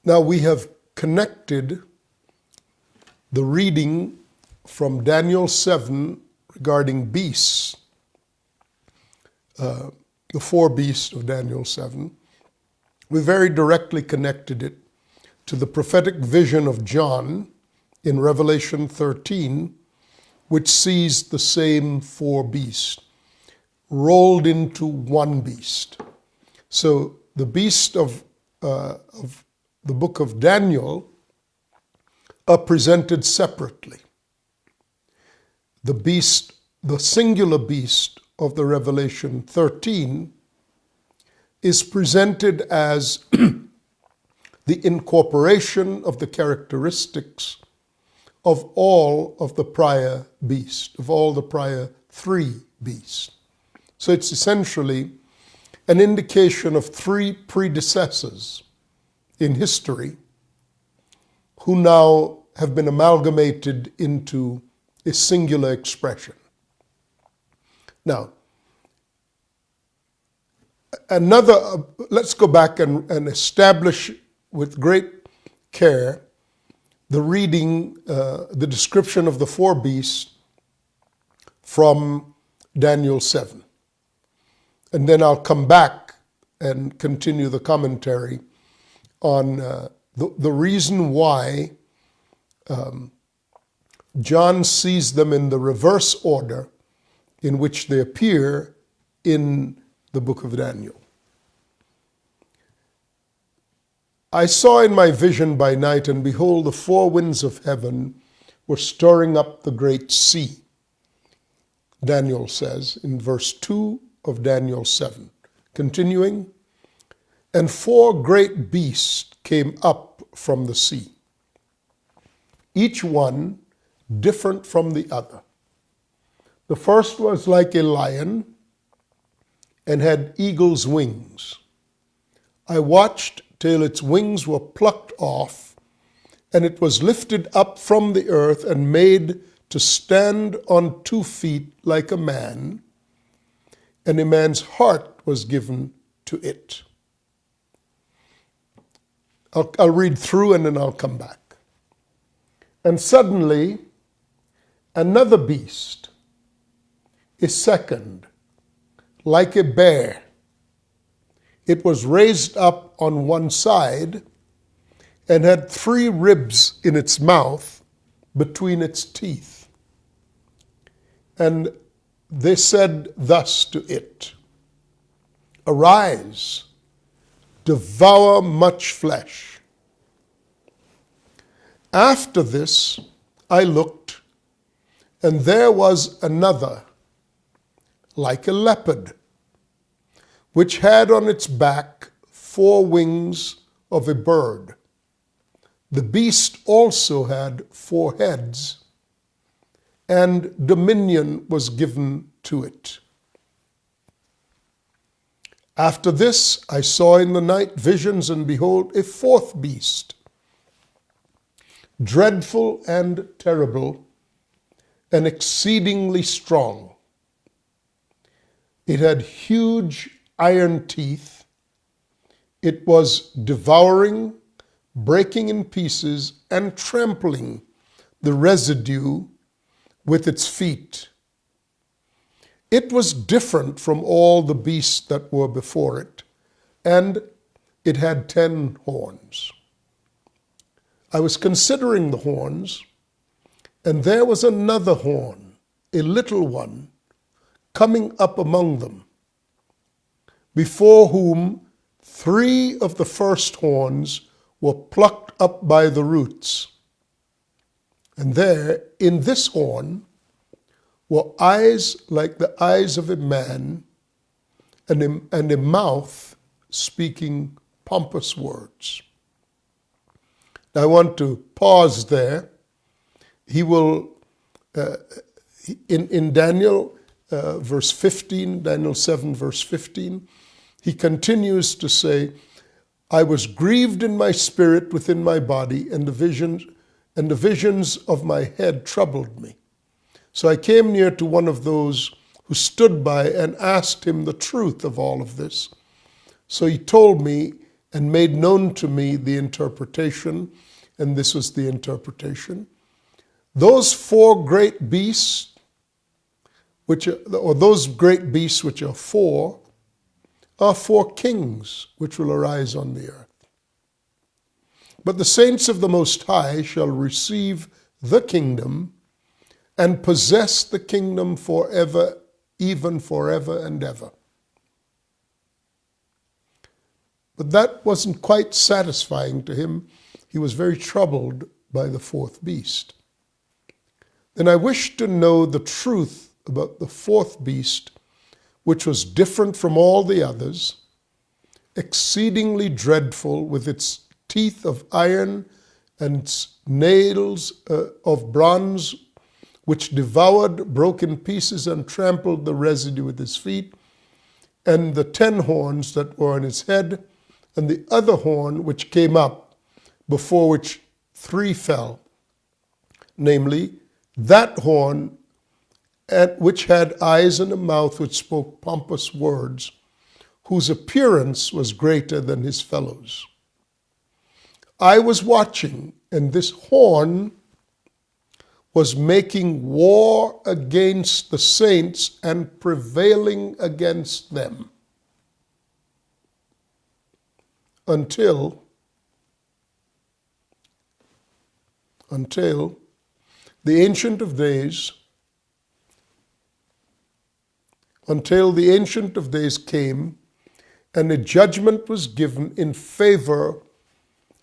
Now we have connected the reading from Daniel 7 regarding beasts, the four beasts of Daniel 7. We very directly connected it to the prophetic vision of John in Revelation 13, which sees the same four beasts rolled into one beast. So the beast of the book of Daniel are presented separately. The beast, the singular beast of the Revelation 13 is presented as the incorporation of the characteristics of all of the prior beasts, of all the prior three beasts. So it's essentially an indication of three predecessors in history who now have been amalgamated into a singular expression. Now, let's go back and establish with great care the reading, the description of the four beasts from Daniel 7. And then I'll come back and continue the commentary on the reason why John sees them in the reverse order in which they appear in the book of Daniel. I saw in my vision by night, and behold, the four winds of heaven were stirring up the great sea. Daniel says in verse 2 of Daniel 7. Continuing, and four great beasts came up from the sea, each one different from the other. The first was like a lion and had eagle's wings. I watched till its wings were plucked off, and it was lifted up from the earth and made to stand on 2 feet like a man, and a man's heart was given to it. I'll read through and then I'll come back. And suddenly, another beast, a second, like a bear. It was raised up on one side and had 3 ribs in its mouth between its teeth. And they said thus to it, arise, devour much flesh. After this I looked, and there was another, like a leopard, which had on its back 4 wings of a bird. The beast also had 4 heads, and dominion was given to it. After this I saw in the night visions, and behold, a 4th beast, dreadful and terrible, and exceedingly strong. It had huge iron teeth. It was devouring, breaking in pieces, and trampling the residue with its feet. It was different from all the beasts that were before it, and it had 10 horns. I was considering the horns, and there was another horn, a little one, coming up among them, before whom 3 of the first horns were plucked up by the roots. And there, in this horn, were eyes like the eyes of a man, and a mouth speaking pompous words. Now, I want to pause there. He will, in Daniel verse 15, Daniel 7 verse 15, he continues to say, I was grieved in my spirit within my body, and the visions of my head troubled me. So I came near to one of those who stood by and asked him the truth of all of this. So he told me, and made known to me the interpretation, and this was the interpretation. Those four great beasts, those great beasts which are four kings which will arise on the earth. But the saints of the Most High shall receive the kingdom and possess the kingdom forever, even forever and ever. But that wasn't quite satisfying to him. He was very troubled by the fourth beast. Then I wished to know the truth about the fourth beast, which was different from all the others, exceedingly dreadful, with its teeth of iron and its nails of bronze, which devoured, broke in pieces, and trampled the residue with his feet, and the 10 horns that were on his head, and the other horn which came up, before which 3 fell, namely, that horn which had eyes and a mouth which spoke pompous words, whose appearance was greater than his fellows. I was watching, and this horn was making war against the saints and prevailing against them until the Ancient of Days came, and a judgment was given in favor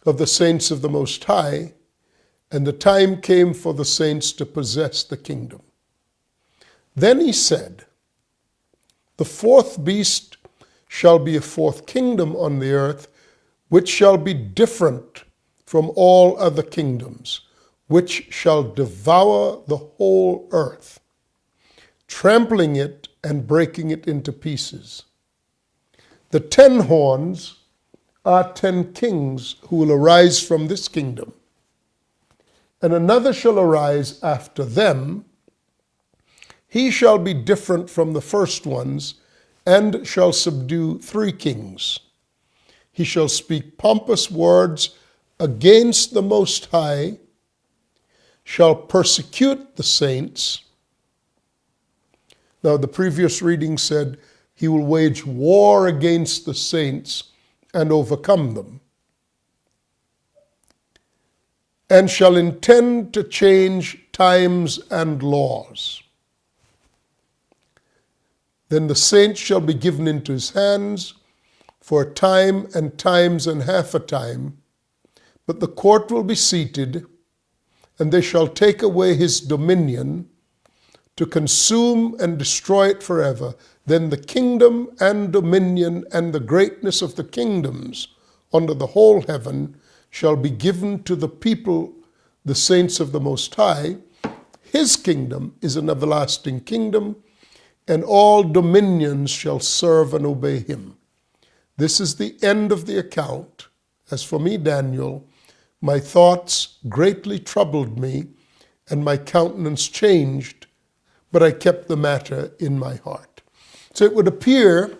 of the saints of the Most High, and the time came for the saints to possess the kingdom. Then he said, the fourth beast shall be a fourth kingdom on the earth, which shall be different from all other kingdoms, which shall devour the whole earth, trampling it and breaking it into pieces. The 10 horns are 10 kings who will arise from this kingdom. And another shall arise after them. He shall be different from the first ones, and shall subdue 3 kings. He shall speak pompous words against the Most High, shall persecute the saints. Now, the previous reading said he will wage war against the saints and overcome them, and shall intend to change times and laws. Then the saints shall be given into his hands for a time and times and half a time, but the court will be seated, and they shall take away his dominion to consume and destroy it forever. Then the kingdom and dominion and the greatness of the kingdoms under the whole heaven shall be given to the people, the saints of the Most High. His kingdom is an everlasting kingdom, and all dominions shall serve and obey him. This is the end of the account. As for me, Daniel, my thoughts greatly troubled me, and my countenance changed, but I kept the matter in my heart. So it would appear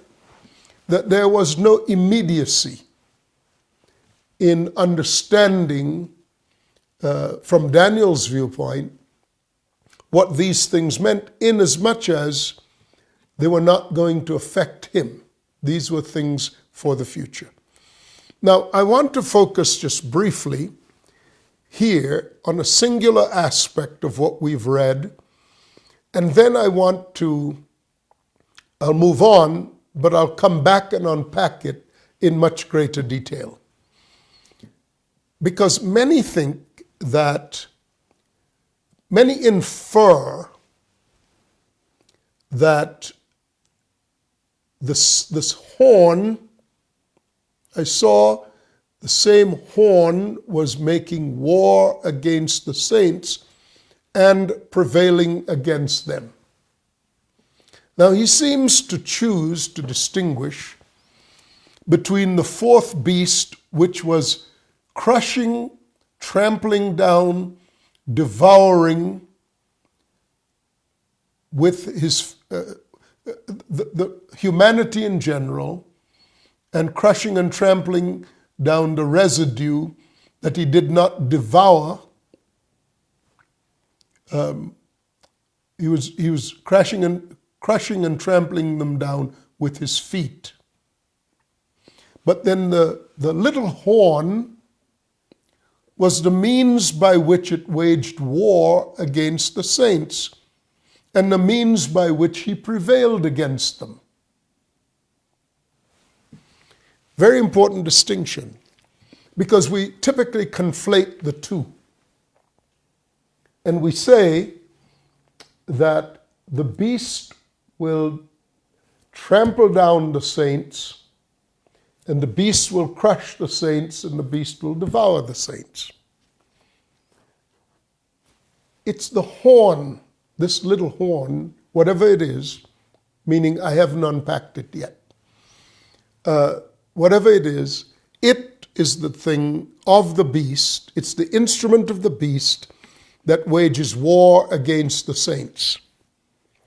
that there was no immediacy in understanding, from Daniel's viewpoint, what these things meant, inasmuch as they were not going to affect him. These were things for the future. Now, I want to focus just briefly here on a singular aspect of what we've read, and then I'll move on, but I'll come back and unpack it in much greater detail. Because many infer that this horn, I saw the same horn was making war against the saints and prevailing against them. Now, he seems to choose to distinguish between the fourth beast, which was crushing, trampling down, devouring with his the humanity in general, and crushing and trampling down the residue that he did not devour. He was crushing and trampling them down with his feet. But then the little horn was the means by which it waged war against the saints, and the means by which he prevailed against them. Very important distinction, because we typically conflate the two. And we say that the beast will trample down the saints, and the beast will crush the saints, and the beast will devour the saints. It's the horn, this little horn, whatever it is, meaning I haven't unpacked it yet. Whatever it is the thing of the beast. It's the instrument of the beast that wages war against the saints.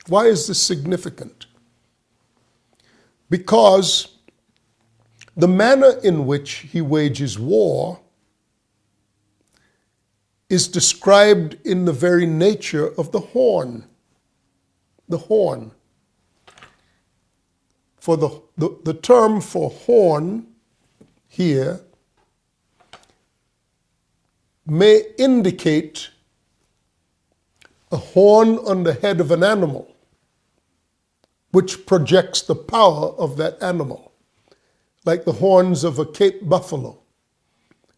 Why is this significant? Because the manner in which he wages war is described in the very nature of the horn. The horn. For the term for horn here may indicate a horn on the head of an animal, which projects the power of that animal, like the horns of a Cape buffalo.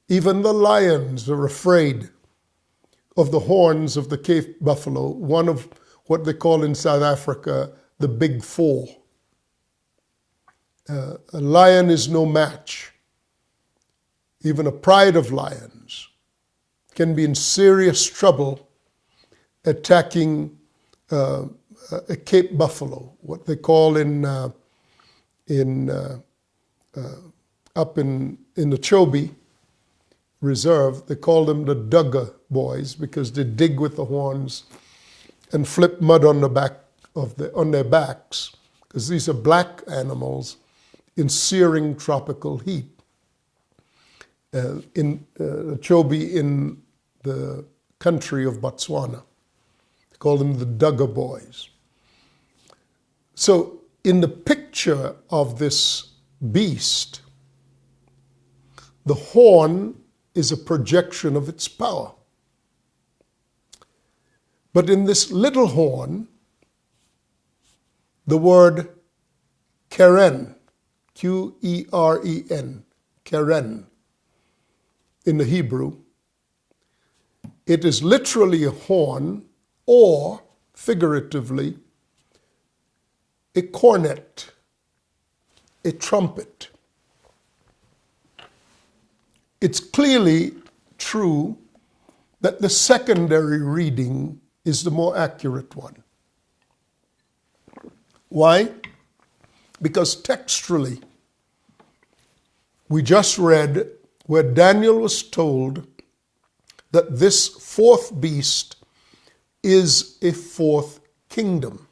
Even the lions are afraid of the horns of the Cape buffalo, one of what they call in South Africa the big four. A lion is no match. Even a pride of lions can be in serious trouble attacking a Cape buffalo, what they call up in the Chobe Reserve, they call them the Dugger boys because they dig with the horns and flip mud on their backs, because these are black animals in searing tropical heat. In Chobe in the country of Botswana. They call them the Dugger boys. So in the picture of this beast, the horn is a projection of its power. But in this little horn, the word keren, Q-E-R-E-N, keren, in the Hebrew, it is literally a horn, or figuratively, a cornet, a trumpet. It's clearly true that the secondary reading is the more accurate one. Why? Because textually, we just read where Daniel was told that this fourth beast is a fourth kingdom.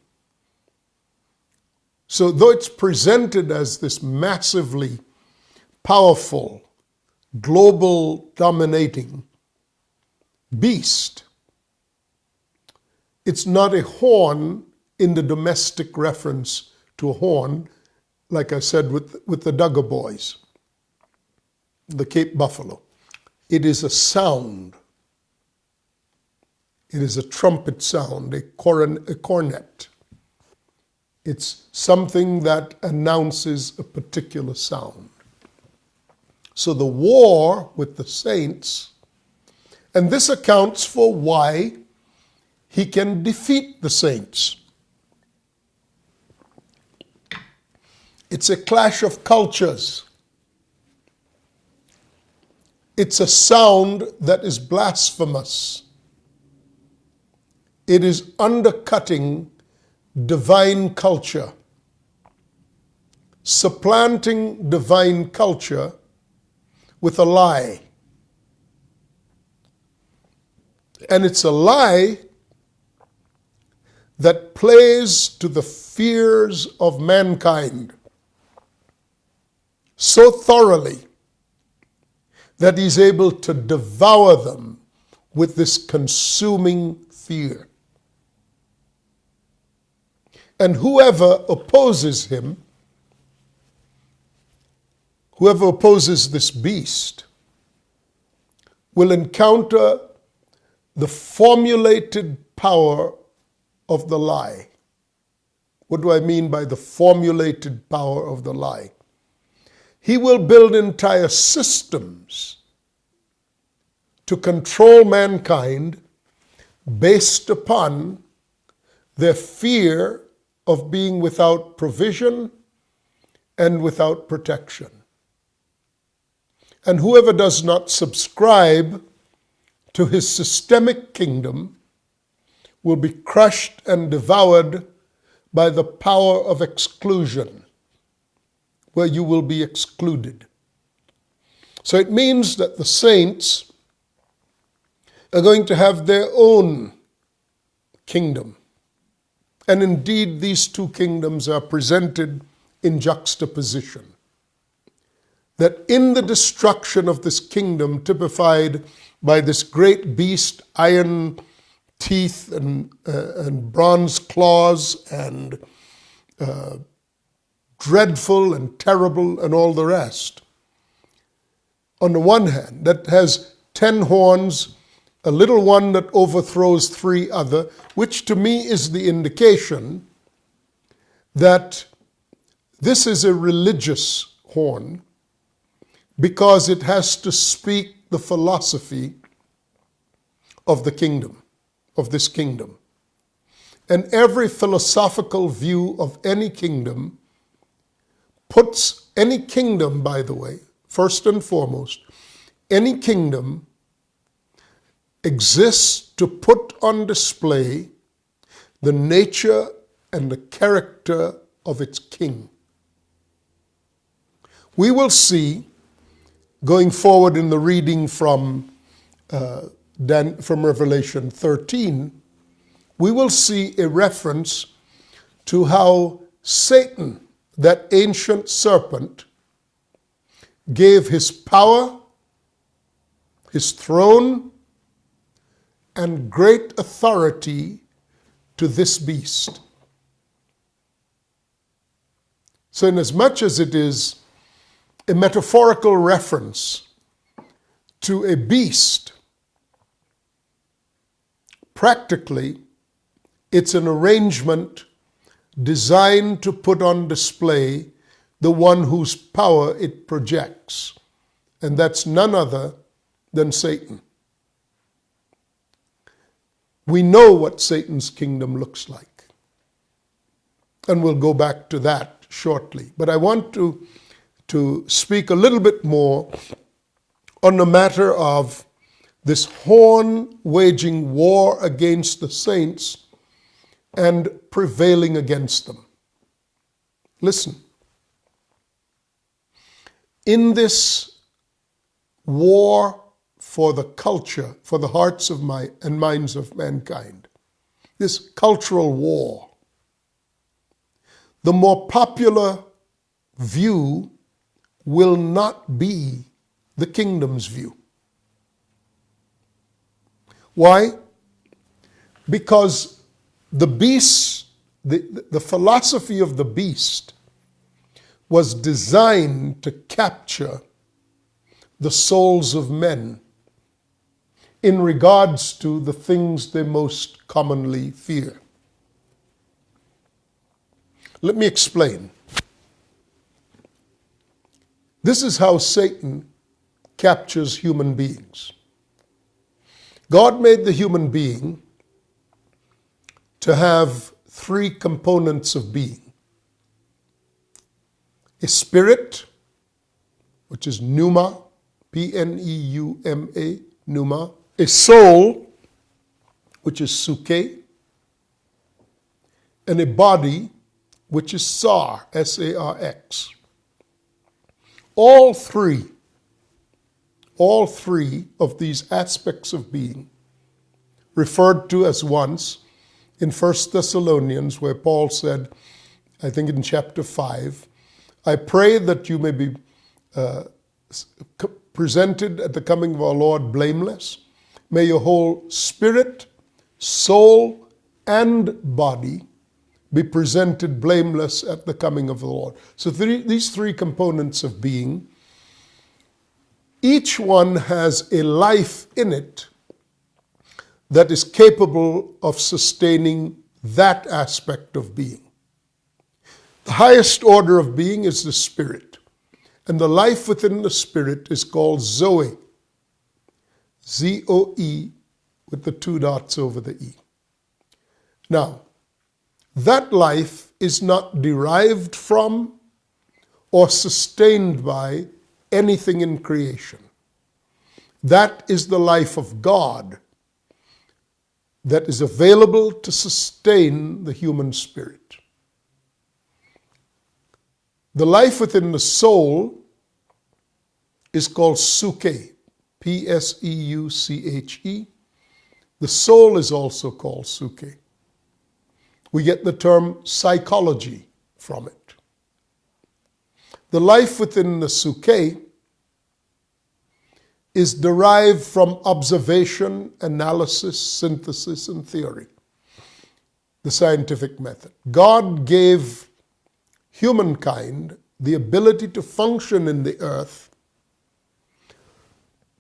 So though it's presented as this massively powerful, global dominating beast, it's not a horn in the domestic reference to a horn, like I said with the Dugger boys, the Cape buffalo. It is a sound. It is a trumpet sound, a cornet. It's something that announces a particular sound. So the war with the saints, and this accounts for why he can defeat the saints. It's a clash of cultures. It's a sound that is blasphemous. It is undercutting divine culture, supplanting divine culture with a lie. And it's a lie that plays to the fears of mankind so thoroughly that he's able to devour them with this consuming fear. And whoever opposes him, whoever opposes this beast, will encounter the formulated power of the lie. What do I mean by the formulated power of the lie? He will build entire systems to control mankind based upon their fear of being without provision and without protection. And whoever does not subscribe to his systemic kingdom will be crushed and devoured by the power of exclusion, where you will be excluded. So it means that the saints are going to have their own kingdom. And indeed, these two kingdoms are presented in juxtaposition. That in the destruction of this kingdom, typified by this great beast, iron teeth and bronze claws and dreadful and terrible and all the rest. On the one hand, that has 10 horns, a little one that overthrows 3 other, which to me is the indication that this is a religious horn, because it has to speak the philosophy of the kingdom, of this kingdom. And every philosophical view of any kingdom puts any kingdom, by the way, first and foremost, any kingdom exists to put on display the nature and the character of its king. We will see, going forward in the reading from Revelation 13, we will see a reference to how Satan, that ancient serpent, gave his power, his throne, and great authority to this beast. So inasmuch as it is a metaphorical reference to a beast, practically it's an arrangement designed to put on display the one whose power it projects, and that's none other than Satan. We know what Satan's kingdom looks like, and we'll go back to that shortly. But I want to speak a little bit more on the matter of this horn waging war against the saints and prevailing against them. Listen. In this war for the culture, for the hearts of and minds of mankind, this cultural war, the more popular view will not be the kingdom's view. Why? Because the beast, the philosophy of the beast was designed to capture the souls of men in regards to the things they most commonly fear. Let me explain. This is how Satan captures human beings. God made the human being to have 3 components of being. A spirit, which is pneuma, P-N-E-U-M-A, pneuma. A soul, which is suke. And a body, which is sar, S-A-R-X. All three of these aspects of being, referred to as once in 1 Thessalonians, where Paul said, I think in chapter 5, I pray that you may be presented at the coming of our Lord blameless. May your whole spirit, soul, and body be presented blameless at the coming of the Lord. So these three components of being, each one has a life in it that is capable of sustaining that aspect of being. The highest order of being is the spirit, and the life within the spirit is called Zoe, Z-O-E, with the two dots over the E. Now, that life is not derived from or sustained by anything in creation. That is the life of God that is available to sustain the human spirit. The life within the soul is called Psuche, P-S-E-U-C-H-E. The soul is also called Psuche. We get the term psychology from it. The life within the Psuche is derived from observation, analysis, synthesis, and theory, the scientific method. God gave humankind the ability to function in the earth,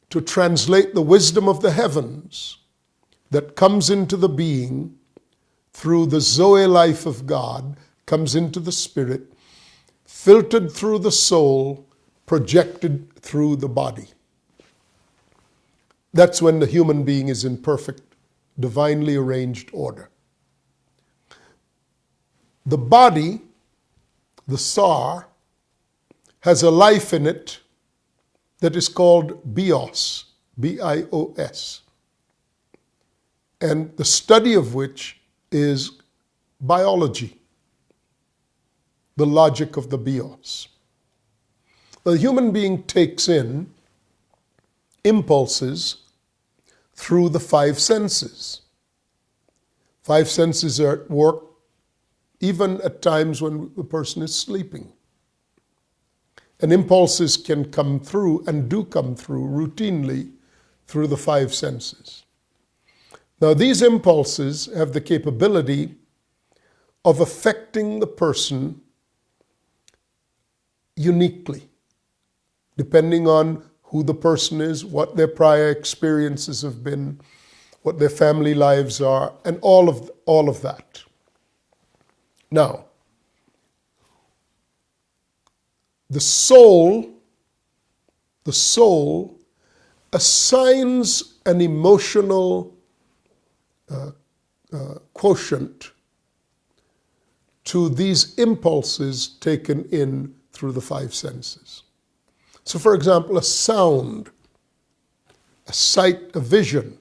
to translate the wisdom of the heavens that comes into the being through the Zoe life of God, comes into the spirit, filtered through the soul, projected through the body. That's when the human being is in perfect, divinely arranged order. The body, the Sar, has a life in it that is called bios, B-I-O-S, and the study of which is biology, the logic of the bios. The human being takes in impulses through the five senses. Five senses are at work even at times when the person is sleeping. And impulses can come through and do come through routinely through the five senses. Now, these impulses have the capability of affecting the person uniquely, depending on who the person is, what their prior experiences have been, what their family lives are, and all of that. Now, the soul assigns an emotional quotient to these impulses taken in through the five senses. So, for example, a sound, a sight, a vision,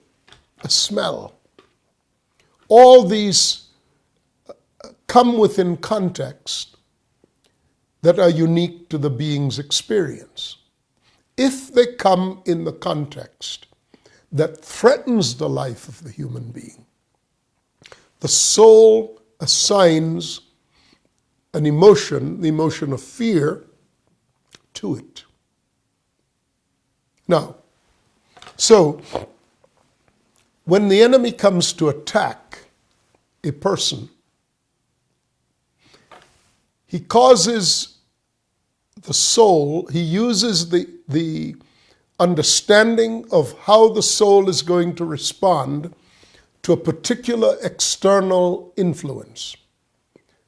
a smell, all these come within context that are unique to the being's experience. If they come in the context that threatens the life of the human being, the soul assigns an emotion, the emotion of fear, to it. Now, so when the enemy comes to attack a person, he causes the soul, he uses the understanding of how the soul is going to respond to a particular external influence.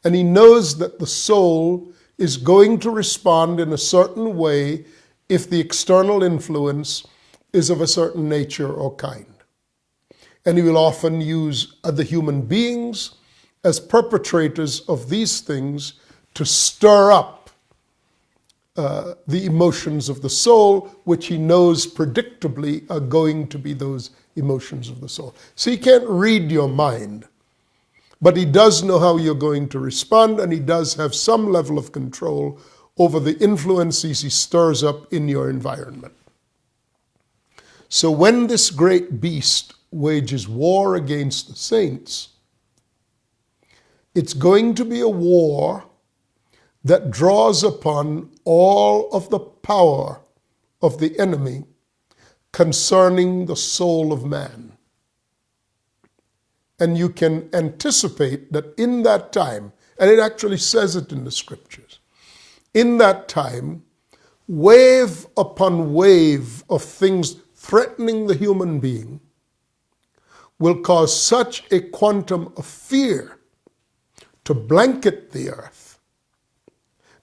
And he knows that the soul is going to respond in a certain way if the external influence is of a certain nature or kind. And he will often use other human beings as perpetrators of these things to stir up the emotions of the soul, which he knows predictably are going to be those emotions of the soul. So he can't read your mind, but he does know how you're going to respond, and he does have some level of control over the influences he stirs up in your environment. So when this great beast wages war against the saints, it's going to be a war that draws upon all of the power of the enemy concerning the soul of man. And you can anticipate that in that time, and it actually says it in the scriptures, in that time, wave upon wave of things threatening the human being will cause such a quantum of fear to blanket the earth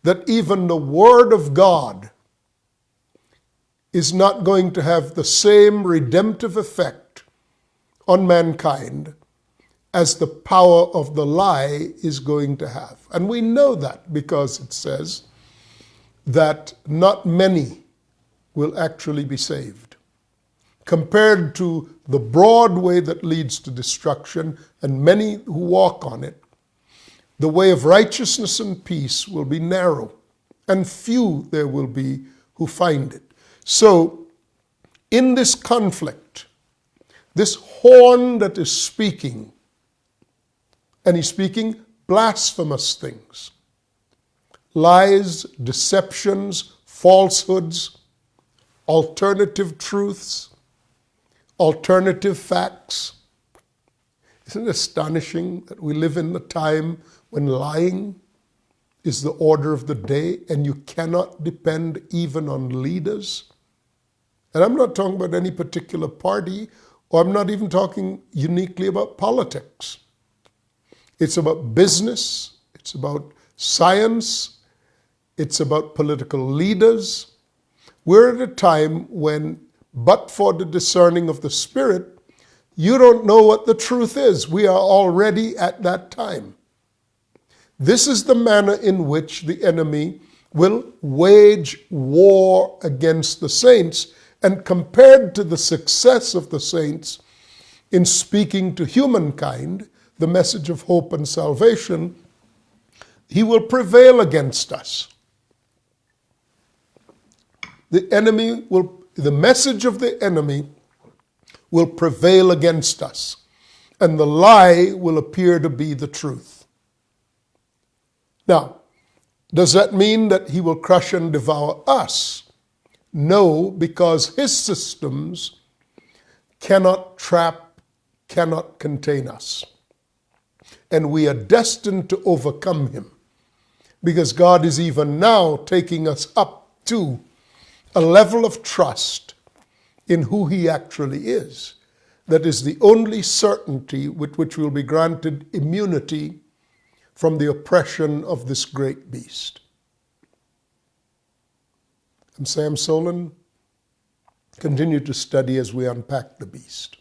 that even the Word of God is not going to have the same redemptive effect on mankind as the power of the lie is going to have. And we know that because it says that not many will actually be saved. Compared to the broad way that leads to destruction and many who walk on it, the way of righteousness and peace will be narrow, and few there will be who find it. So, in this conflict, this horn that is speaking, and he's speaking blasphemous things, lies, deceptions, falsehoods, alternative truths, alternative facts. Isn't it astonishing that we live in the time when lying is the order of the day and you cannot depend even on leaders? And I'm not talking about any particular party, or I'm not even talking uniquely about politics. It's about business, it's about science, it's about political leaders. We're at a time when, but for the discerning of the Spirit, you don't know what the truth is. We are already at that time. This is the manner in which the enemy will wage war against the saints, and compared to the success of the saints in speaking to humankind the message of hope and salvation, he will prevail against us. The message of the enemy will prevail against us, and the lie will appear to be the truth. Now, does that mean that he will crush and devour us? No, because his systems cannot trap, cannot contain us. And we are destined to overcome him, because God is even now taking us up to a level of trust in who he actually is. That is the only certainty with which we'll be granted immunity from the oppression of this great beast. I'm Sam Solon. Continue to study as we unpack the beast.